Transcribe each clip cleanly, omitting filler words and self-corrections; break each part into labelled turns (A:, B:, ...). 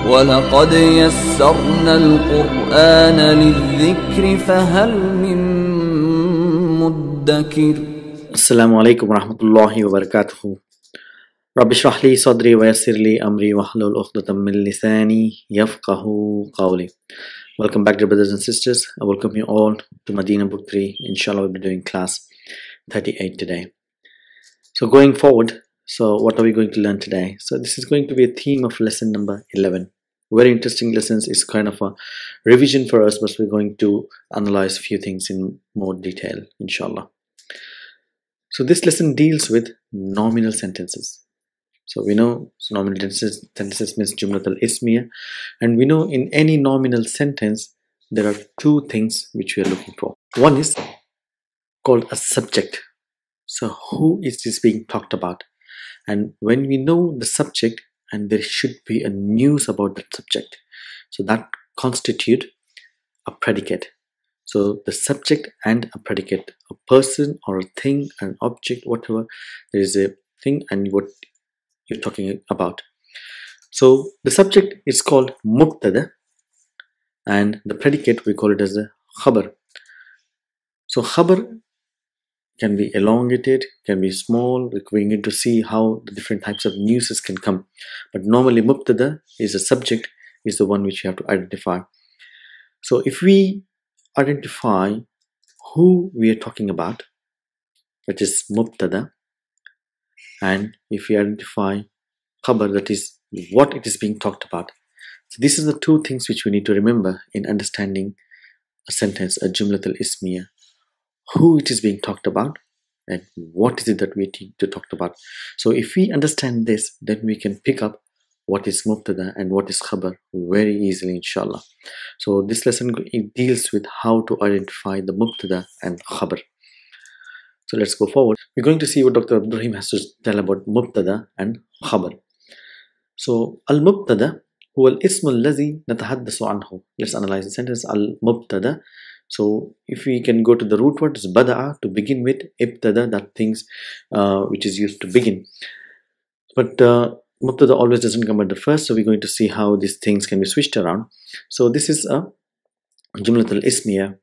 A: وَلَقَدْ يَسَّرْنَا الْقُرْآنَ لِلذِّكْرِ فَهَلْ مِن مُدَّكِرٍ.
B: Assalamu alaikum warahmatullahi wabarakatuh. Rabbi shrah li sadri wa yassir li amri wahlul uqdatam min lisani yafqahu qawli. Welcome back, dear brothers and sisters. I welcome you all to Madina Book 3. Inshallah, we'll be doing class 38 today. So going forward, what are we going to learn today? So this is going to be a theme of lesson number 11. Very interesting lessons. It's kind of a revision for us, but we're going to analyze a few things in more detail, inshallah. So this lesson deals with nominal sentences. So we know nominal sentences means Jumlat al-Ismiya, and we know in any nominal sentence there are two things which we are looking for. One is called a subject. So who is this being talked about? And when we know the subject and there should be a news about that subject, so that constitute a predicate. So the subject and a predicate, a person or a thing, an object, whatever, there is a thing and what you're talking about. So the subject is called Mubtada and the predicate we call it as a Khabar. So Khabar can be elongated, can be small. We need to see how the different types of newses can come. But normally Mubtada is a subject, is the one which you have to identify. So if we identify who we are talking about, that is Mubtada, and if we identify Khabar, that is what it is being talked about. So these are the two things which we need to remember in understanding a sentence, a Jumlat al-Ismiya. Who it is being talked about and what is it that we need to talk about. So if we understand this, then we can pick up what is Mubtada and what is Khabar very easily, inshallah. So this lesson, it deals with how to identify the Mubtada and Khabar. So let's go forward. We're going to see what Dr. Abdurrahim has to tell about Mubtada and Khabar. So al-Mubtada huwa al-ismu allazi natahaddasu anhu. Let's analyze the sentence. Al-Mubtada. So if we can go to the root word, it's bada'a, to begin with, ibtada, that things which is used to begin. But Mubtada always doesn't come at the first, so we're going to see how these things can be switched around. So this is a Jumlat al-Ismiya,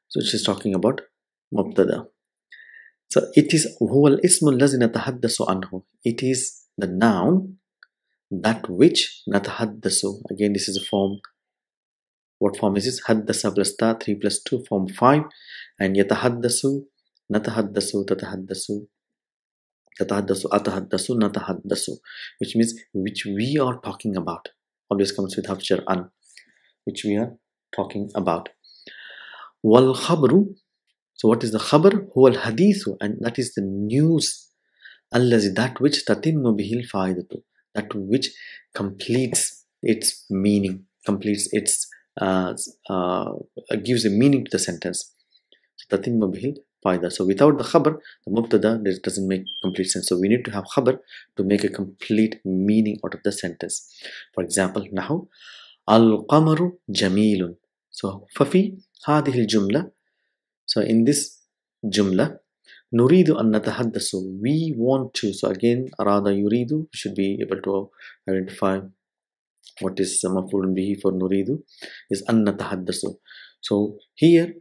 B: so she's talking about Mubtada. So it is huwa al-ismu allazi natahaddasu anhu. It is the noun that which natahaddasu. Again, this is a form. What form is this? Haddasa plus ta, 3 plus 2, form 5. And yatahaddasu, natahaddasu, tatahaddasu, tatahaddasu, atahaddasu, natahaddasu, which means which we are talking about. Always comes with harf jar an, which we are talking about. Wal khabru. So what is the khabar? Huwa al hadithu, and that is the news. Allazi, that which tatimmu bihil faidatu, that which completes its meaning, completes its gives a meaning to the sentence. So tatimmu bihil faida. So without the khabar, the mubtada, this doesn't make complete sense. So we need to have khabar to make a complete meaning out of the sentence. For example, nahu al-qamaru jamilun. So fafi hadhihi al-jumla. So in this jumla, nuridu an natahaddasu, we want to. So again, arada yuridu, we should be able to identify what is maf'ulun bihi for nuridu is an natahaddasu. So here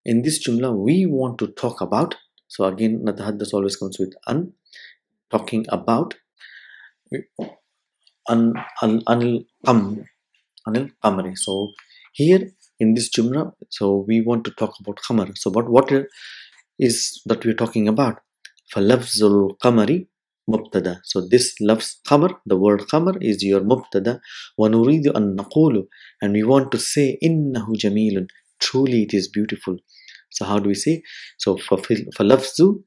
B: in this jumla, we want to talk about. So again, natahaddasu always comes with an, talking about anil qamri. So here in this jumla, so we want to talk about qamar. So what is that we're talking about? فَلَفْزُ الْقَمَرِ مُبْتَدَى. So this lafz qamar, the word qamar, is your mubtada. وَنُرِيدُ أَن نَقُولُ, and we want to say إِنَّهُ جَمِيلٌ, truly it is beautiful. So how do we say? So فَلَفْزُ,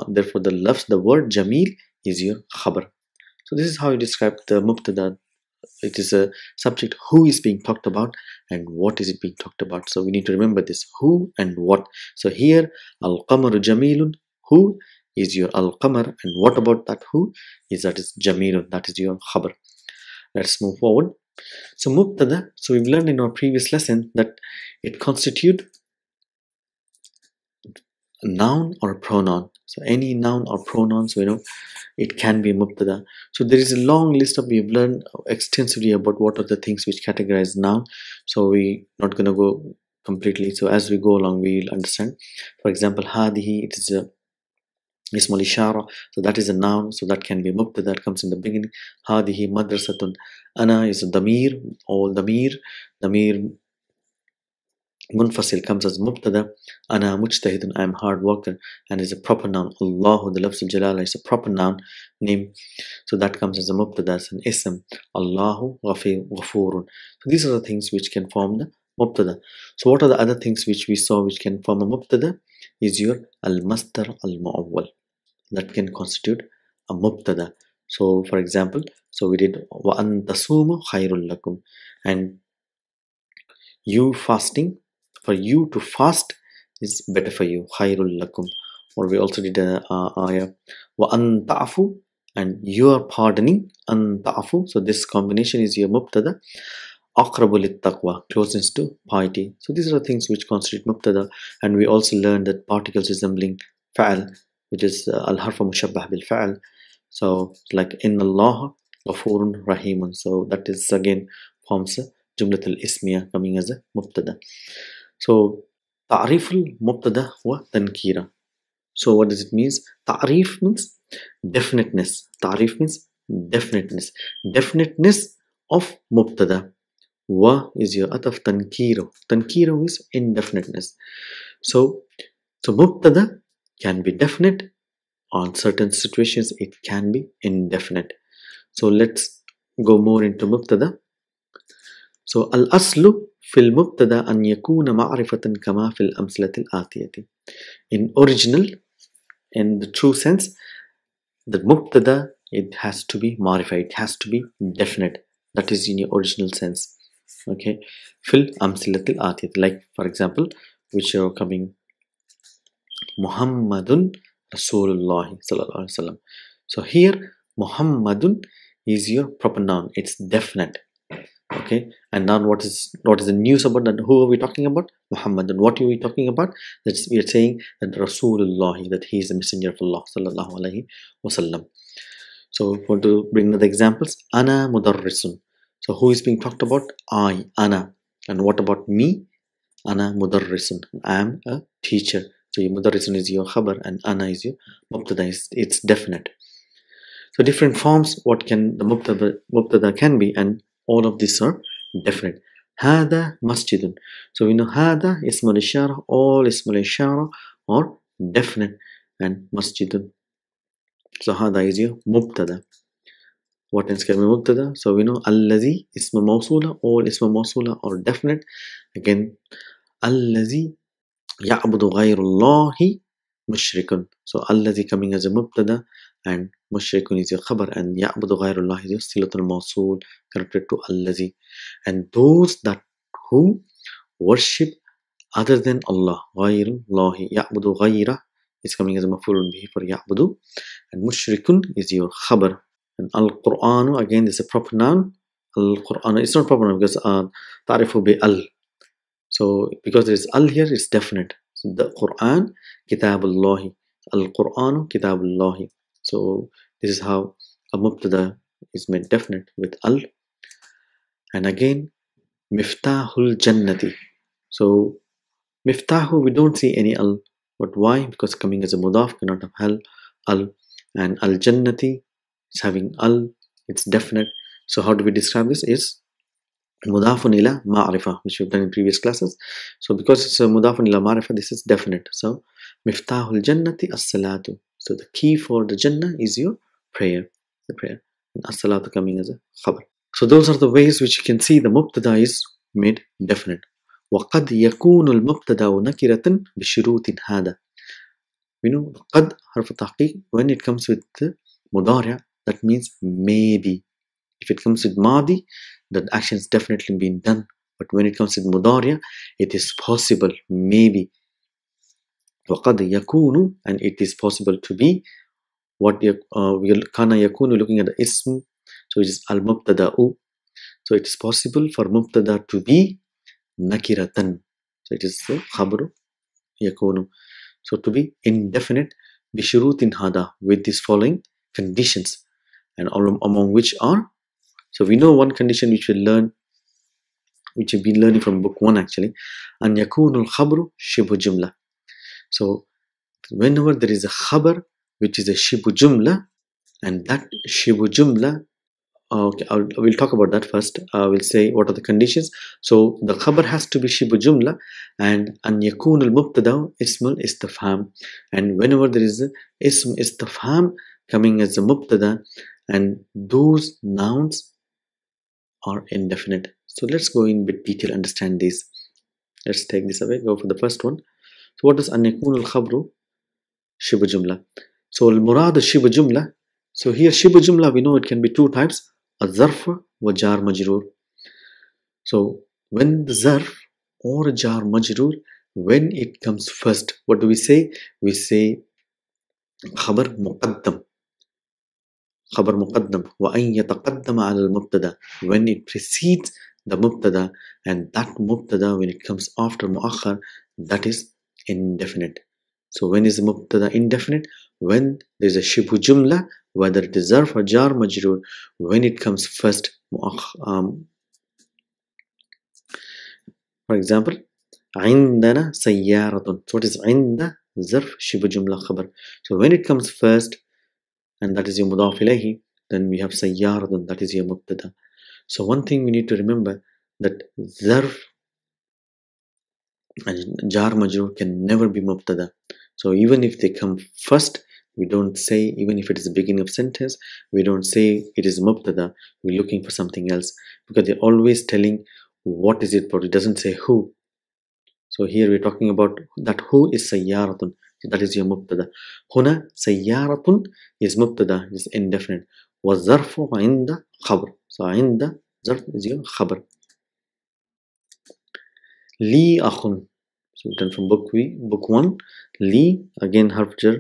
B: therefore the lafz, the word jamil, is your khabar. So this is how you describe the mubtada. It is a subject who is being talked about and what is it being talked about. So we need to remember this, who and what. So here al-qamaru jamilun, who is your al-qamar, and what about that who is, that is jamilun, that is your khabar. Let's move forward. So mubtada, so we've learned in our previous lesson that it constitutes a noun or a pronoun. So any noun or pronoun, so it can be mubtada. So there is a long list of, we've learned extensively about what are the things which categorize noun. So we're not going to go completely. So as we go along, we'll understand. For example, hadihi, it is a ismul ishara, so that is a noun, so that can be mubtada, that comes in the beginning. Hadihi madrasatun. Ana is a damir, all damir munfasil comes as mubtada. Ana mujtahidun, I am hard worker, and is a proper noun. Allahu, the lafz al-jalala, is a proper noun name, so that comes as a mubtada, as an ism. Allahu ghafurun. So these are the things which can form the mubtada. So what are the other things which we saw which can form a mubtada? Is your al-masdar al-mu'awwal, that can constitute a mubtada. So for example, so we did wa an tasumu khairul lakum, and you fasting, for you to fast is better for you, khairul lakum. Or we also did a ayah wa an ta'fu, and you are pardoning, an ta'fu. So this combination is your mubtada. Aqrabu lit-taqwa, closeness to piety. So these are the things which constitute mubtada. And we also learned that particles resembling fa'al, which is al-harfa mushabbah bil fa'al. So like inna Allah ghafurun rahimun. So that is again forms a jumlatul ismiya coming as a mubtada. So ta'riful mubtada wa tankira. So what does it mean? Ta'rif means definiteness. Ta'rif means definiteness. Definiteness of mubtada. Wa is your ataf tankiro. Tankiro is indefiniteness. So mubtada can be definite. On certain situations, it can be indefinite. So let's go more into mubtada. So al-aslu fil mubtada an yakuna ma'rifatan kama fil amslatil atiyati. In original, in the true sense, the mubtada, it has to be ma'rifah, it has to be definite. That is in your original sense. Okay, fil amslatil atiyati, like for example, which are coming Muhammadun Rasulullah sallallahu alaihi wasallam. So here Muhammadun is your proper noun, it's definite. Okay, and now what is the news about that? Who are we talking about? Muhammadun. What are we talking about? That we are saying that Rasulullah, that he is the messenger of Allah sallallahu alaihi wasallam. So want to bring another examples. Ana mudarrisun. So who is being talked about? I, Ana. And what about me? Ana mudarrisun. I am a teacher. So your mudarrisun is your khabar and ana is your mubtada. It's definite. So different forms, what can the mubtada can be, and all of these are definite. Hada masjidun. So we know hada ismul ishara, all ismul ishara are definite, and masjidun. So hada is your mubtada. What else can be mubtada? So we know allazi ismul mawsula, all ismul mawsula are definite. Again, allazi ya'budu ghayrullahi mushrikun. So allazi coming as a mubtada, and mushrikun is your khabar, and ya'budu ghayrullah is your silatul mawsul connected to allazi. And those that who worship other than Allah, ghayrullahi, ya'budu ghayra is coming as a maf'ulun bihi for ya'budu, and mushrikun is your khabar. And al-Qur'anu again is a proper noun. Al-Qur'anu is not proper noun because ta'rifu bi al. So because there is al here, it's definite. So the Quran, kitabullahi, al-Qur'anu kitabullahi. So this is how a mubtada is made definite with al. And again, miftahul jannati. So miftahu, we don't see any al, but why? Because coming as a mudaf cannot have al, and al jannati is having al, it's definite. So how do we describe this? Is mudafun ila ma'rifah, which we've done in previous classes. So because it's a mudafun ila ma'rifah, this is definite. So miftahul jannati as-salatu. So the key for the jannah is your prayer, the prayer, and as-salatu coming as a khabar. So those are the ways which you can see the mubtada is made definite. وَقَدْ يَكُونُ الْمُبْتَدَأُ نَكِرَةً بِشُرُوطٍ هَذَا. We know قد harf tahqiq, when it comes with the mudari', that means maybe. If it comes with madi, that action is definitely been done. But when it comes with mudari', it is possible, maybe. وَقَدْ يَكُونُ, and it is possible to be. What kana yakunu, looking at the ism, so it is al-mubtada'u. So it is possible for mubtada to be nakiratan. So it is the khabru yakunu. So to be indefinite, bishurutin hada, with these following conditions, and among which are, so we know one condition which we'll learn, which we've been learning from book 1 actually, an yakunul khabru shibu jumla. So whenever there is a khabar which is a shibu jumla, and that shibu jumla, okay, we'll talk about that first. We'll say what are the conditions. So the khabar has to be shibu jumla, and an yakun al mubtada ismul istifham, and whenever there is a ism istifham coming as a mubtada, and those nouns are indefinite. So let's go in bit detail, understand this. Let's take this away, go for the first one. So what does an yakun al khabru shibu jumla? So al murad shibu jumla. So here shibu jumla, we know it can be two types, a zarf wa jar majroor. So when the zarf or jar majroor, when it comes first, what do we say? We say khabar muqaddam. Khabar muqaddam wa an yataqaddama ala al-mubtada, when it precedes the mubtada, and that mubtada when it comes after muakhar, that is indefinite. So when is the mubtada indefinite? When there is a shibhu jumla, whether it is zarf or jar majroor, when it comes first. For example, عندنا سيارة. So what is عند? zarf shibhu jumla khabar. So when it comes first, and that is your mudaf ilayhi, then we have سيارة, that is your mubtada. So one thing we need to remember, that zarf and jar majroor can never be mubtada. So even if they come first, we don't say, even if it is the beginning of sentence, we don't say it is mubtada. We're looking for something else, because they're always telling what is it, but it doesn't say who. So here we're talking about that who is sayyaratun, that is your mubtada. Huna sayyaratun is mubtada, is indefinite. Wa zarfu inda khabar. So inda zarf is your khabar. Li akhun. So written from book 1. Li, again harf jar,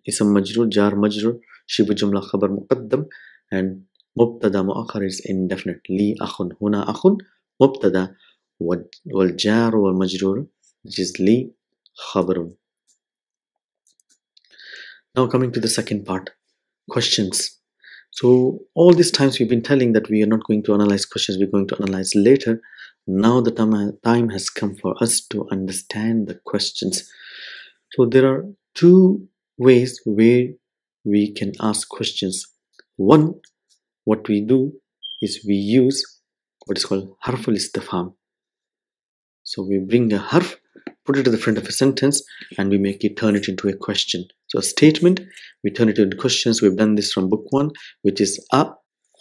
B: ism majroor, jar majroor, shibu jumla khabar muqaddam, and mubtada muakhar is indefinite. Li akhun. Huna akhun mubtada, wal jar wal majroor, which is li khabarun. Now coming to the second part, questions. So all these times we've been telling that we are not going to analyze questions, we're going to analyze later. Now the time has come for us to understand the questions. So there are two ways where we can ask questions. One, what we do is we use what is called harf al-istifham. So we bring a harf, put it at the front of a sentence, and we make it, turn it into a question. So a statement, we turn it into questions. We've done this from book 1, which is a,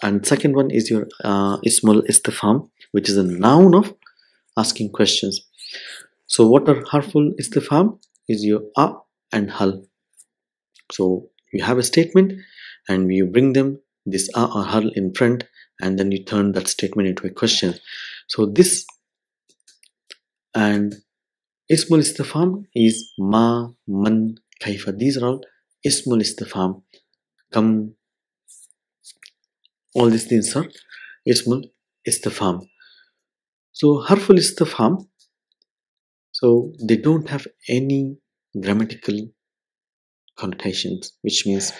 B: and second one is your ismul istifham, which is a noun of asking questions. So what are harful istifham? Is your a and hal. So you have a statement and you bring them this a or hal in front, and then you turn that statement into a question. So this and ismul istifham is ma, man, kaifa. These are all ismul istifham. Come, all these things are ismul istifham. So harful istifham, so they don't have any grammatical connotations, which means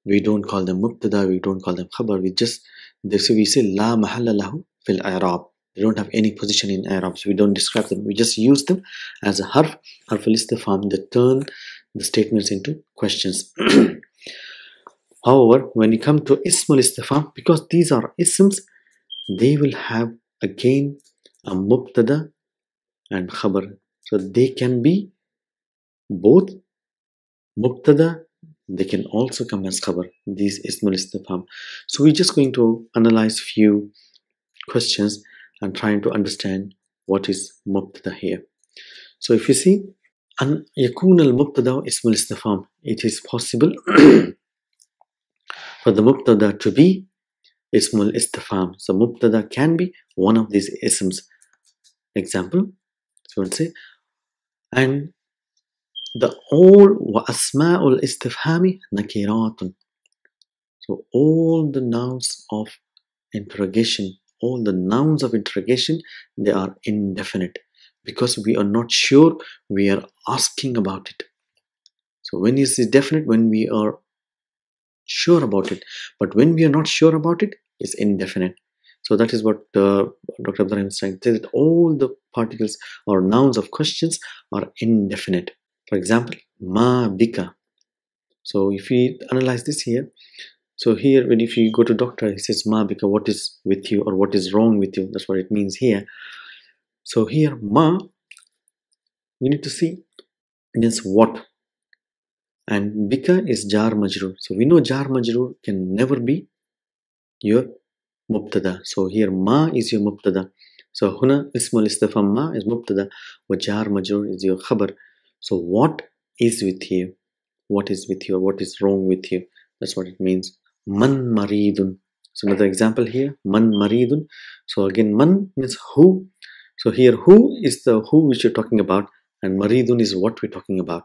B: we don't call them mubtada, we don't call them khabar, so we say la mahalla lahu fil i'rab. They don't have any position in i'rab, so we don't describe them, we just use them as a harful istifham that turn the statements into questions. However, when you come to ismul istifham, because these are isms, they will have again a mubtada and khabar. So they can be both mubtada, they can also come as khabar, these ismul istifham. So we're just going to analyze few questions and trying to understand what is mubtada here. So if you see, an yakun al mubtada ismul istifham, it is possible for the mubtada to be ismul istifham. So mubtada can be one of these isms. Example, so we'll say, and the all wa asma'ul istifhami nakiratun. So all the nouns of interrogation, they are indefinite, because we are not sure, we are asking about it. So when is it definite? When we are sure about it. But when we are not sure about it, it's indefinite. So that is what Dr. Abdurrahim is trying to say, that all the particles or nouns of questions are indefinite. For example, ma bika. So if we analyze this here, so here when if you go to doctor, he says ma bika, what is with you or what is wrong with you? That's what it means here. So here ma, you need to see means what, and bika is jar majroor. So we know jar majroor can never be your mubtada. So here ma is your mubtada. So huna ismul istifham ma is mubtada, wa jar majroor is your khabar. So what is with you? What is with you or what is wrong with you? That's what it means. Man maridun. So another example here, man maridun. So again, man means who. So here who is the who which you're talking about, and maridun is what we're talking about.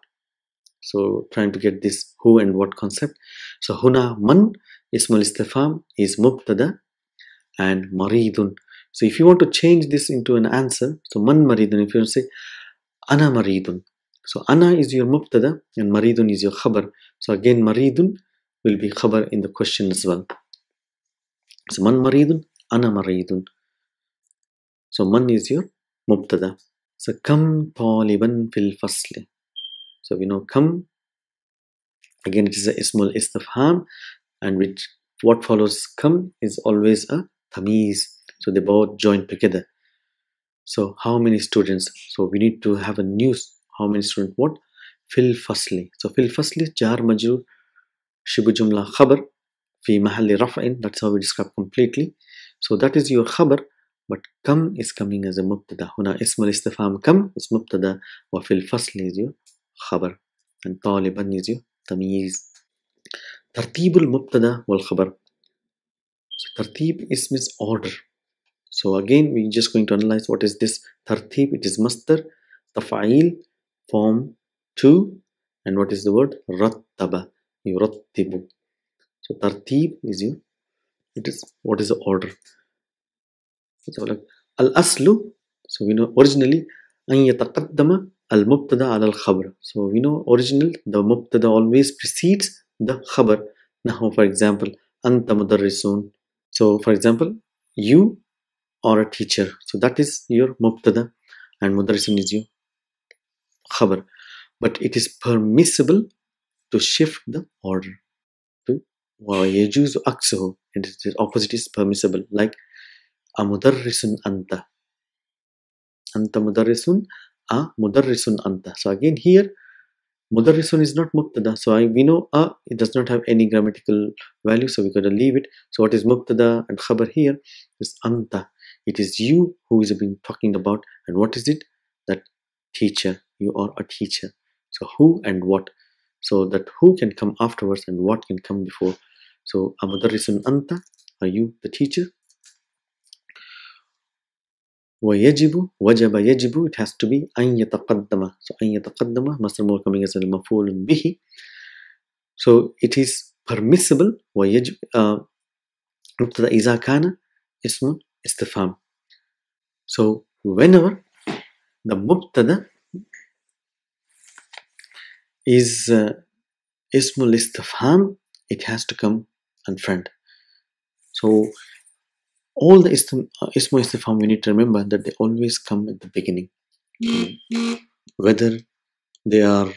B: So trying to get this who and what concept. So huna man ismul istifham is mubtada and maridun. So if you want to change this into an answer, so man maridun, if you want to say ana maridun, so ana is your mubtada and maridun is your khabar. So again maridun will be khabar in the question as well. So man maridun, ana maridun. So man is your mubtada. So kam taliban fil fasli. So we know kam, again it is a ismul istifham, and which what follows kam is always a tamiz. So they both join together. So how many students? So we need to have a news. How many students? What? Fil fasli. So fil fasli jar majroor shibu jumla khabar fi mahalli raf'in. That's how we describe completely. So that is your khabar, but kam is coming as a mubtada. Huna ismul istifham kam is mubtada, wa fil fasli is your khabar, and taliban is your tamyiz. Tartibul mubtada wal khabar. So tartib is means order. So again, we're just going to analyze what is this tartib. It is masdar, tafa'il, form 2, and what is the word? Rattaba, yurattibu. So tartib is you. It is what is the order. So like al-aslu. So we know originally an yataqaddama al-mubtada ala al-khabar. So we know original the mubtada always precedes the khabar. Now for example, anta mudarrisun. So for example, you or a teacher. So that is your mubtada and mudarrisun is your khabar. But it is permissible to shift the order to yajuzu aksuhu. It is the opposite is permissible, like a mudarrisun anta. Anta mudarrisun, a mudarrisun anta. So again here mudarrisun is not mubtada. So we know it does not have any grammatical value, so we gotta leave it. So what is mubtada and khabar here is anta. It is you who is being talking about, and what is it? That teacher. You are a teacher. So who and what. So that who can come afterwards and what can come before. So a mudarrisun anta, are you the teacher? ويجب وجب يجب, it has to be أن يتقدم. So أن يتقدم مصدر مول coming as a مفعول به. So it is permissible ويجب مبتدأ إذا كان اسم استفهام. So whenever the mubtada is ismul istifham, it has to come in front. So all the ismul istifham, we need to remember that they always come at the beginning, whether they are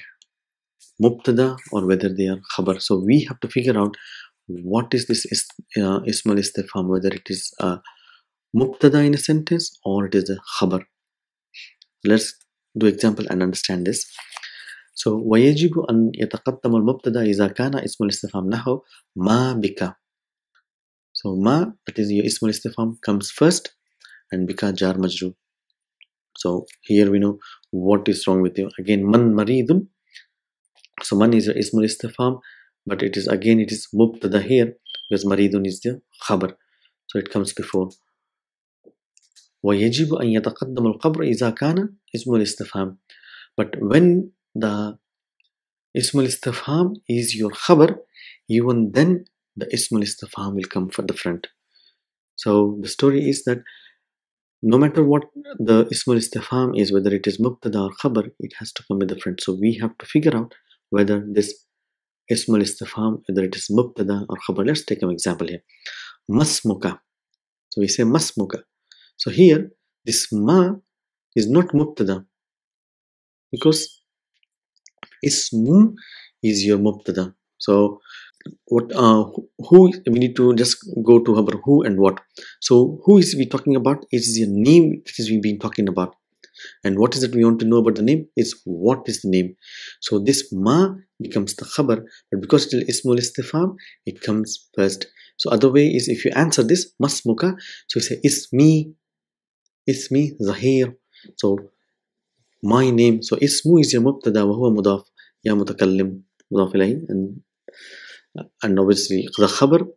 B: mubtada or whether they are khabar. So we have to figure out what is this ismul istifham, whether it is a mubtada in a sentence or it is a khabar. Let's do example and understand this. So ويجب أن يتقدم المبتدا إذا كان اسم الاستفهام نحو ما بك. So ma, that is your ismul istifham, comes first, and bika jar majroor. So here we know what is wrong with you. Again, man maridun. So man is your ismul istifham, but it is again it is mubtada here because maridun is the khabar. So it comes before. ويجب أن يتقدم الخبر إذا كان اسم الاستفهام. But when the ismul istifham is your khabar, even then the ismul istifham will come for the front. So the story is that no matter what the ismul istifham is, whether it is mubtada or khabar, it has to come in the front. So we have to figure out whether this ismul istifham, whether it is mubtada or khabar. Let's take an example here. Masmuka. So we say masmuka. So here this ma is not mubtada because ismu is your mubtada. So what who we need to just go to our who and what. So who is we talking about? It is your name that is we been talking about. And what is it we want to know about the name? Is what is the name? So this ma becomes the khabar, but because it is ismul istifham, it comes first. So other way is if you answer this masmuka, so you say ismi Zahir. So my name. So ismu is your mubtada wa huwa mudaf ya mutakallim mudaf ilayhi, and obviously the khabar,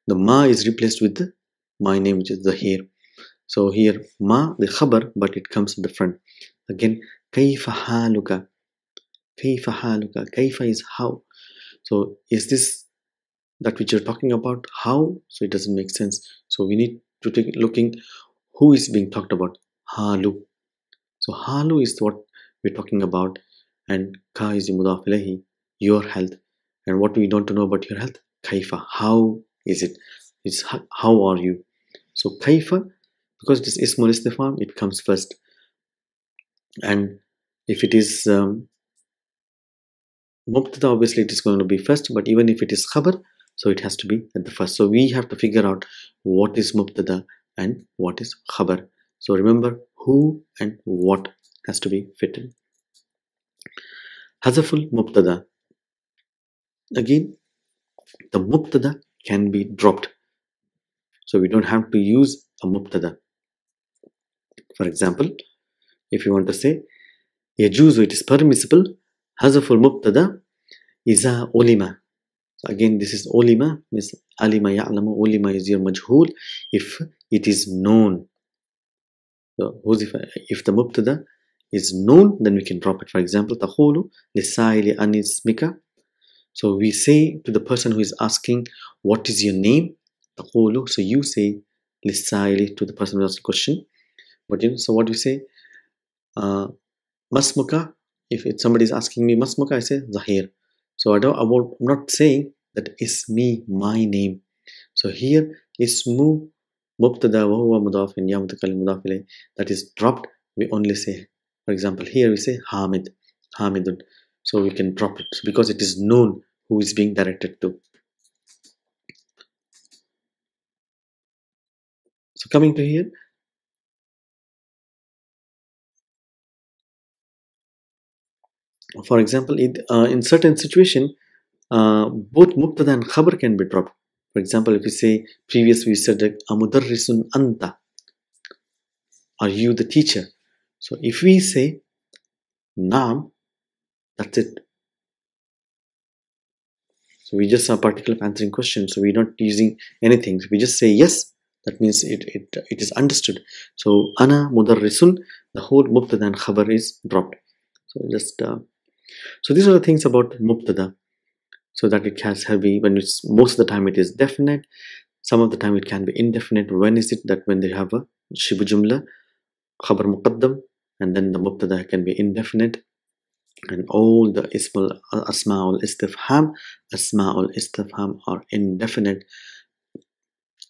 B: the ma is replaced with the my name, which is Zahir. So here ma the khabar, but it comes in the front. Again, kayfa haluka. Kayfa haluka. Kayfa is how. So is this that which you're talking about? How? So it doesn't make sense. So we need to take looking who is being talked about. Halu. So halu is what we're talking about, and ka is the mudaf ilayhi, your health. And what we don't know about your health? Kaifa. How is it? It's how are you? So kaifa, because it is ismul istifham, it comes first. And if it is mubtada, obviously it is going to be first, but even if it is khabar, so it has to be at the first. So we have to figure out what is mubtada and what is khabar. So remember, who and what has to be fitted. Hazaful mubtada. Again, the mubtada can be dropped. So we don't have to use a mubtada. For example, if you want to say yajuzu, it is permissible, hazaful mubtada iza ulima. So again, this is ulima, means alima ya'lamu. Ulima is your majhul if it is known. So if the mubtada is known, then we can drop it. For example, taqulu lisaili an ismika. So we say to the person who is asking, what is your name? Taqulu. So you say lisaili to the person who asks the question. But so what do we say? Masmuka. If somebody is asking me masmuka, I say Zahir. So I'm not saying that ismi, my name. So here ismu mubtada wa huwa mudaf and ya mutakallim mudaf ilayh, that is dropped. We only say, for example, here we say Hamid, Hamidun. So we can drop it because it is known who is being directed to. So coming to here, for example, in certain situation, both mubtada and khabar can be dropped. For example, if we say previous, we said amudarrisun anta, are you the teacher? So if we say naam, that's it. So we just are particular answering questions. So we're not using anything. So we just say yes. That means it is understood. So ana mudarrisun, the whole mubtada and khabar is dropped. So just so these are the things about mubtada. So that it has heavy when it's most of the time it is definite. Some of the time it can be indefinite. When is it that when they have a shibu jumla, khabar muqaddam, and then the mubtada can be indefinite. And all the asma'ul istifham are indefinite.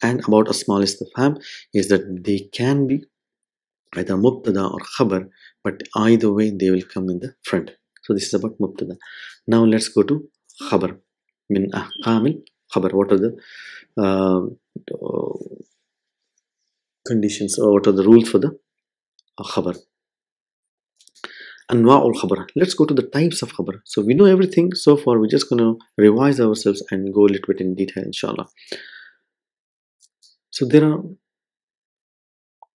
B: And about asma'ul istifham is that they can be either mubtada or khabar, but either way they will come in the front. So this is about mubtada. Now let's go to khabar. Min ahkamil khabar. What are the conditions, or what are the rules for the khabar? Anwa'ul khabar. Let's go to the types of khabar. So we know everything so far. We're just going to revise ourselves and go a little bit in detail, inshallah. So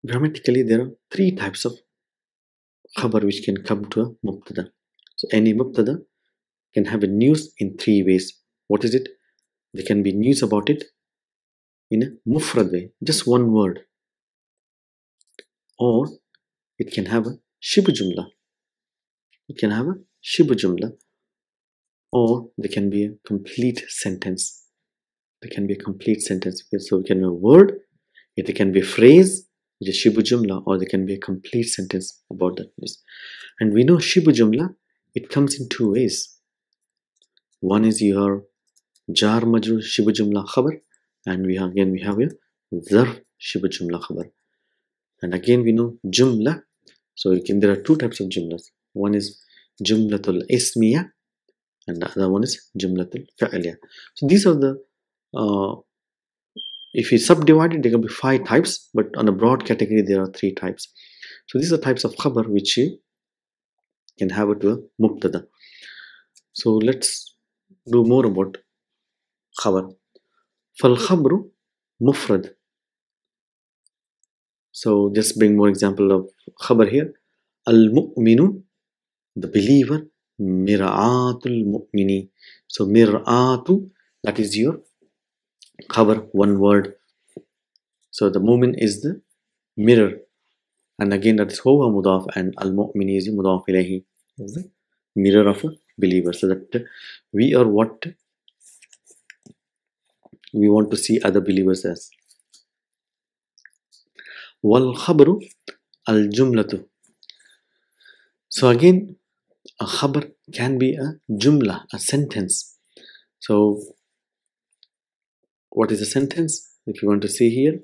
B: grammatically there are three types of khabar which can come to a mubtada. So any mubtada can have a news in three ways. What is it? There can be news about it in a mufrad way, just one word, or it can have a shibu jumla. It can have a shibu jumla, or there can be a complete sentence. There can be a complete sentence. So it can be a word, it can be a phrase, which is shibu jumla, or there can be a complete sentence about that. And we know shibu jumla, it comes in two ways. One is your jar majrur shibu jumla khabar, and we have your zarf shibu jumla khabar. And again we know jumla. So there are two types of jumlas. One is jumlatul ismiya, and the other one is jumlatul fi'liya. So these are the if you subdivide it, there can be 5 types, but on a broad category there are 3 types. So these are types of khabar which you can have it to a mubtada. So let's do more about khabar. Fal khabru mufrad. So just bring more example of khabar here. Al mu'minu, the believer. Mir'atul mu'mini. So mir'atu, that is your khabar, one word. So the mu'min is the mirror, and again that is huwa mudaf, and al mu'min is mudaf ilayhi, is the mirror of a believer. So that we are what we want to see other believers as. Wal khabru al jumlatu. So again a khabar can be a jumla, a sentence. So what is a sentence? If you want to see here,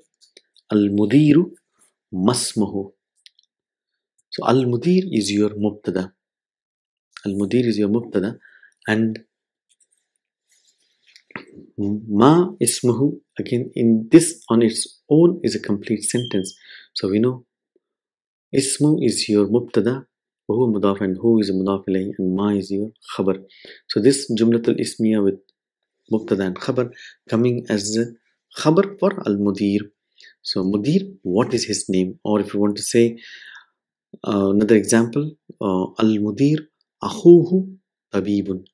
B: al mudiru masmuhu. So al mudir is your mubtada. Al mudir is your mubtada, and ma ismuhu, again in this on its own is a complete sentence. So we know ismu is your mubtada, وهو mudaf, and who is a mudaf ilayhi, and ma is your khabar. So this jumlatul ismiya with mubtada and khabar coming as a khabar for al mudir. So mudir, what is his name? Or if you want to say another example, al mudir akhuhu tabibun.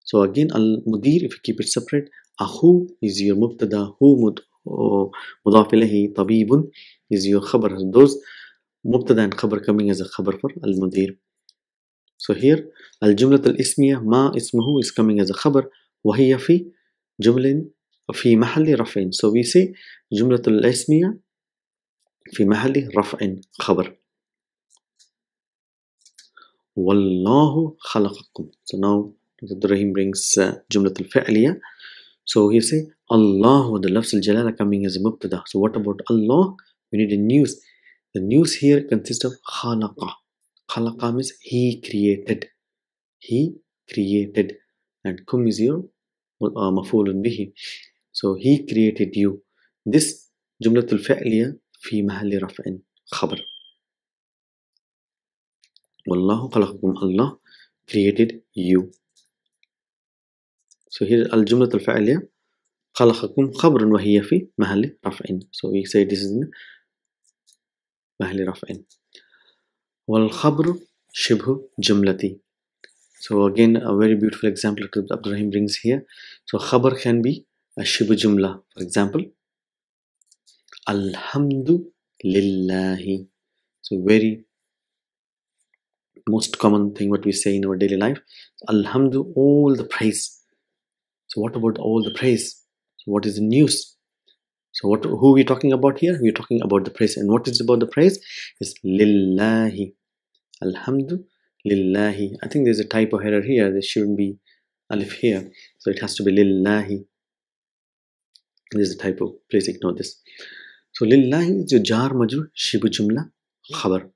B: So again al mudir, if you keep it separate, akhu is your mubtada, hu mudaf ilayhi, tabibun is your khabar. Those mubtada and khabar coming as a khabar for al mudir. So here al jumlat al ismiya ma ismuhu is coming as a khabar, wa hiya fi jumlin fi mahalli raf'in. So we say jumlat al ismiya fi mahalli raf'in khabar. Wallahu khalaqakum. So now Dr. Rahim brings jumlat al-fi'liya. So he say Allah, the lafz al-jalala coming as a mubtada. So what about Allah? We need a news. The news here consists of khalaqa. Khalaqa means he created. He created. And kum is your maf'ulun bihi. So he created you. This jumlat al-fi'liya fi mahalli raf'in khabar. Wallahu khalaqakum. Allah created you. So here al jumlat al fa'iliya khalaqakum khabrun wa hiya fi mahalli raf'in. So we say this is in mahalli raf'in. Wal khabru shibhu jumlati. So again a very beautiful example that Abdul Rahim brings here. So khabar can be a shibhu jumla. For example, alhamdu lillahi. So very most common thing what we say in our daily life. Alhamdu, all the praise. So what about all the praise? So what is the news? So who are we talking about here? We are talking about the praise. And what is about the praise? Is lillahi. Alhamdu lillahi. I think there's a typo error here. There shouldn't be alif here. So it has to be lillahi. There's a typo. Please ignore this. So lillahi is your jar majrur shibu jumla khabar.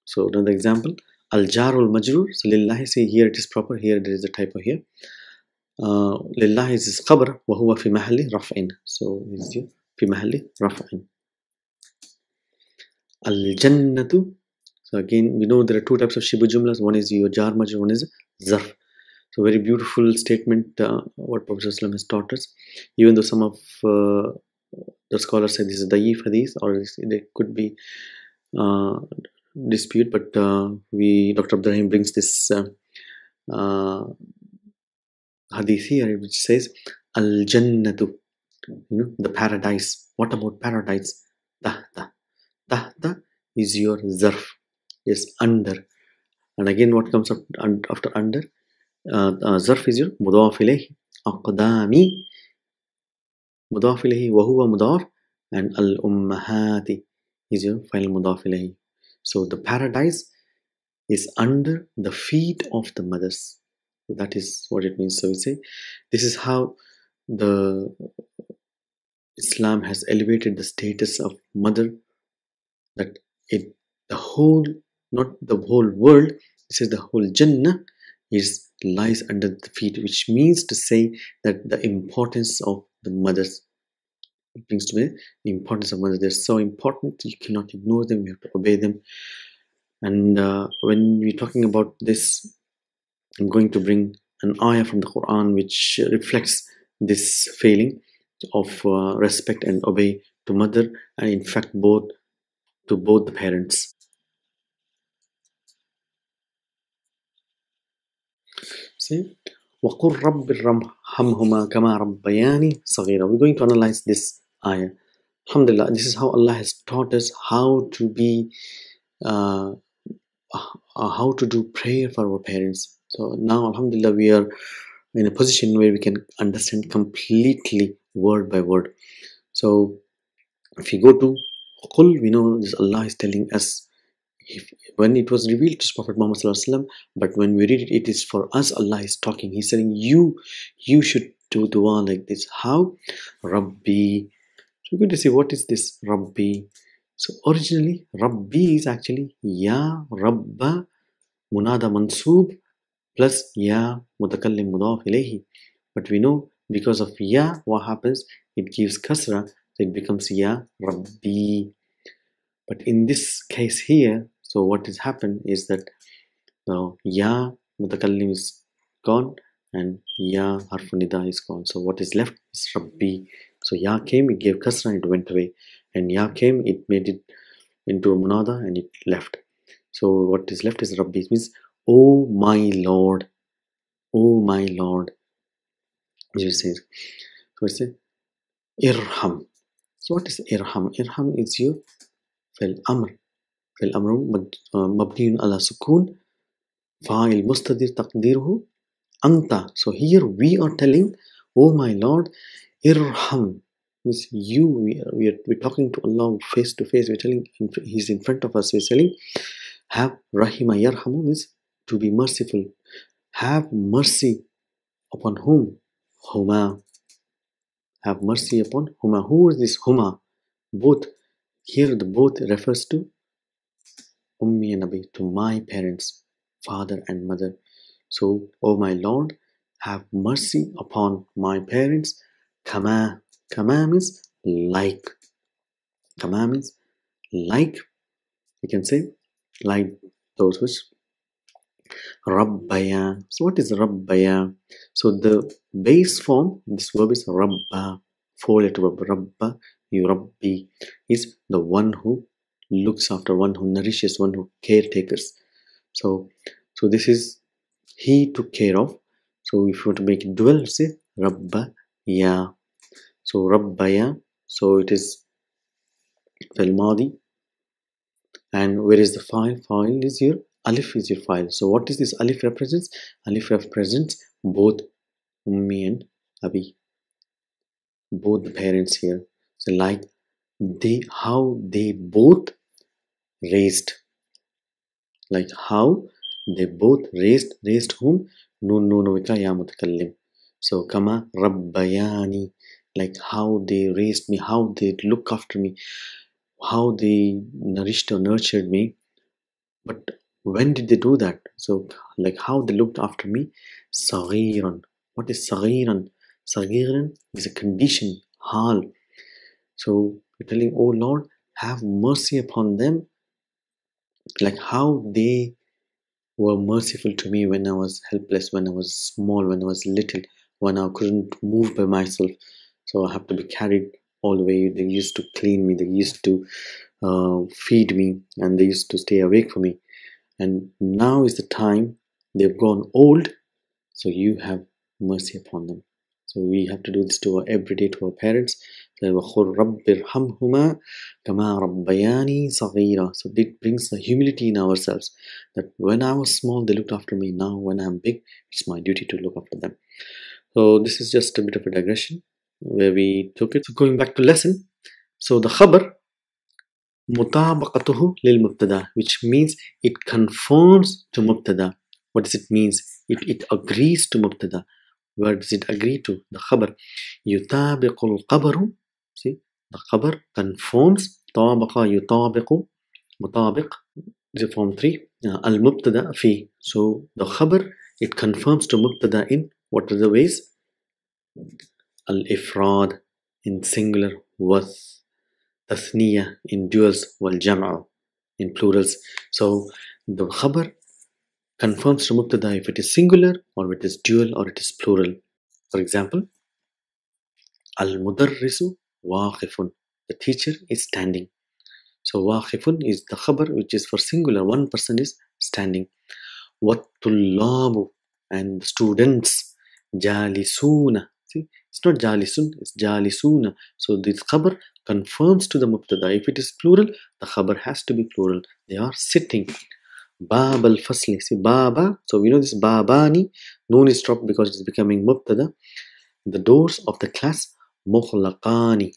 B: So another example, al jar wal majrur. So lillahi, say here it is proper, here there is a typo here. Lillahi is khabar wa huwa fi mahalli raf'in. So it's fi mahalli raf'in. Al jannatu. So again we know there are two types of shibu jumlas. One is your jar majrur, one is zarf. So very beautiful statement what Prophet ﷺ has taught us. Even though some of the scholars say this is da'if hadith, or there could be dispute, but Dr. Abdul Rahim brings this hadith here which says al jannatu, the paradise. What about paradise? Tahta. Tahta is your zarf, is under. And again what comes up after under? Zarf is your mudaf ilayhi. Aqdami mudaf ilayhi wa huwa mudaf, and al ummahati is your final mudaf ilayhi. So the paradise is under the feet of the mothers. That is what it means. So we say this is how the Islam has elevated the status of mother, that it the whole, not the whole world, it says the whole Jannah is lies under the feet, which means to say that the importance of the mothers. It brings to me the importance of mothers. They're so important, you cannot ignore them, you have to obey them. And when we're talking about this, I'm going to bring an ayah from the Quran which reflects this feeling of respect and obey to mother, and in fact both the parents. See, وَقُلْ رَبِّ ارْحَمْهُمَا كَمَا رَبَّيَانِي صَغِيرًا. We're going to analyze this ayah. Alhamdulillah, this is how Allah has taught us how to be, how to do prayer for our parents. So now, Alhamdulillah, we are in a position where we can understand completely word by word. So if you go to Qul, we know this Allah is telling us, when it was revealed to Prophet Muhammad ﷺ, but when we read it, it is for us. Allah is talking. He's saying you should do dua like this. How? Rabbi. So we're going to see what is this Rabbi. So originally Rabbi is actually Ya Rabba Munada Mansub plus Ya Mutakallim Mudaf ilayhi. But we know because of Ya, what happens? It gives kasra, so it becomes Ya Rabbi. But in this case here, so what has happened is that Ya Mutakallim is gone and Ya Harfun Nida is gone. So what is left is Rabbi. So Ya came, it gave kasra, it went away. And Ya came, it made it into a munada and it left. So what is left is Rabbi. It means, oh my Lord, oh my Lord. You say, so it says Irham. So what is Irham? Irham is your fil amr. Fil amr mabniun ala sukun. Fa'il mustadir taqdiruhu anta. So here we are telling, oh my Lord, Irham. Means you, we're talking to Allah face to face. We're telling, He's in front of us. We're telling, have Rahima Yarhamu means to be merciful. Have mercy upon whom? Huma. Have mercy upon Huma. Who is this Huma? Both. Here the both refers to Ummi and Abi, to my parents, father and mother. So, oh my Lord, have mercy upon my parents. Kama. Kama means like. Kama means like. You can say like those which Rabbaya. So what is Rabbaya? So the base form, this verb is Rabba. 4-letter verb. Rabba, Yurabbi, is the one who looks after, one who nourishes, one who caretakers. So this is he took care of. So if you want to make it dual, say Rabbaya. So Rabbaya. So it is fil madi. And where is the file? File is your alif is your file. So what is this alif represents? Alif represents both Ummi and Abi, both the parents here. So like how they both raised, like how they both raised whom? Nun wika ya mutakallim. So kama rabbayani, like how they raised me, how they look after me, how they nourished or nurtured me. But when did they do that? So like how they looked after me. Saghiran. What is Saghiran? Saghiran is a condition, hal. So you're telling, oh Lord, have mercy upon them, like how they were merciful to me when I was helpless, when I was small, when I was little, when I couldn't move by myself. So I have to be carried all the way. They used to clean me, they used to feed me, and they used to stay awake for me. And now is the time they've gone old, so you have mercy upon them. So we have to do this to every day to our parents. So it brings the humility in ourselves, that when I was small they looked after me. Now when I'm big, it's my duty to look after them. So this is just a bit of a digression where we took it. So going back to lesson, so the khabar mutabaqatuhu lil mubtada, which means it conforms to mubtada. What does it mean? It agrees to mubtada. Where does it agree to? The khabar. Yutabiqul qabaru. See, the khabar conforms. Tabaqa yutabiqu. Mutabiq is form 3. Al mubtada fi. So the khabar, it confirms to mubtada in what are the ways? Al ifrad in singular, was tathniya in duals, wal jam'a in plurals. So the khabar confirms to mubtada if it is singular or it is dual or it is plural. For example, al mudarrisu waqifun, the teacher is standing. So waqifun is the khabar which is for singular, one person is standing. Wat tullabu, and students, jalisuna. See, it's not jalisun, it's jalisuna. So this khabar confirms to the mubtada. If it is plural, the khabar has to be plural. They are sitting. Bab al fasli. See, baba. So we know this babani. Noon is dropped because it's becoming mubtada. The doors of the class, mughlaqani.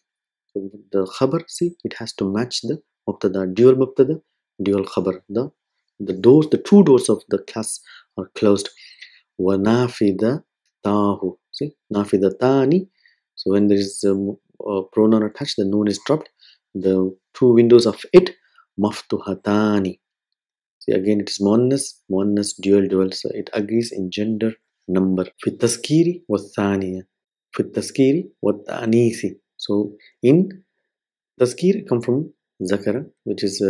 B: So the khabar, see, it has to match the mubtada. Dual khabar. The doors, the two doors of the class are closed. Wa nafida tahu. See, nafida tani. So when there is a pronoun attached, the noon is dropped. The two windows of it, maftuhatani. See, again, it is muannas, dual. So it agrees in gender, number. Fit taskiri wa thaniya. Fit taskiri wa ta'anisi. So in taskir come from zakara, which is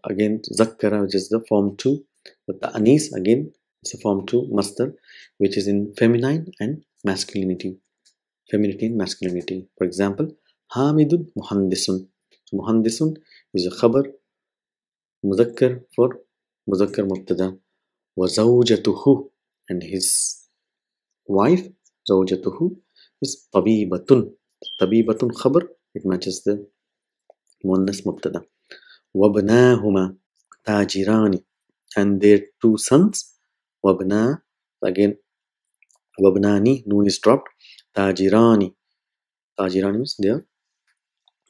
B: again zakkara, which is the form 2. But the anis again, it's a form 2 masdar, which is in feminine and masculinity. Femininity and masculinity. For example, Hamidun muhandisun. So muhandisun is a khabar muzakkar for muzakkar mubtada. Wa zawjatuhu, and his wife, zawjatuhu, is tabibatun. Tabibatun khabar, it matches the muannas mubtada. Wabnahuma tajirani, and their two sons. Wabna, again wabnani, noon is dropped. Tajirani means they are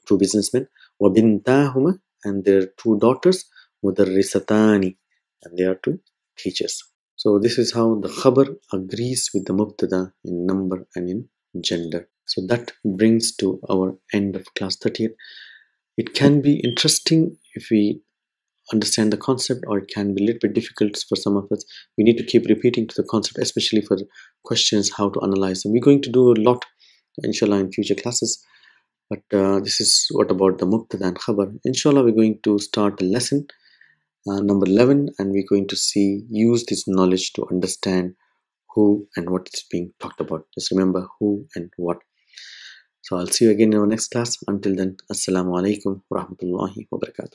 B: two businessmen. Wabintahuma, and their two daughters. Mudarrisatani, and they are two teachers. So this is how the khabar agrees with the mubtada in number and in gender. So that brings to our end of class 38. It can be interesting if we understand the concept, or it can be a little bit difficult for some of us. We need to keep repeating to the concept, especially for questions how to analyze them. We're going to do a lot, inshallah, in future classes. But this is what about the mubtada and khabar. Inshallah, we're going to start a lesson number 11, and we're going to use this knowledge to understand who and what is being talked about. Just remember who and what. So I'll see you again in our next class. Until then, Assalamu alaikum wa rahmatullahi wa barakatuh.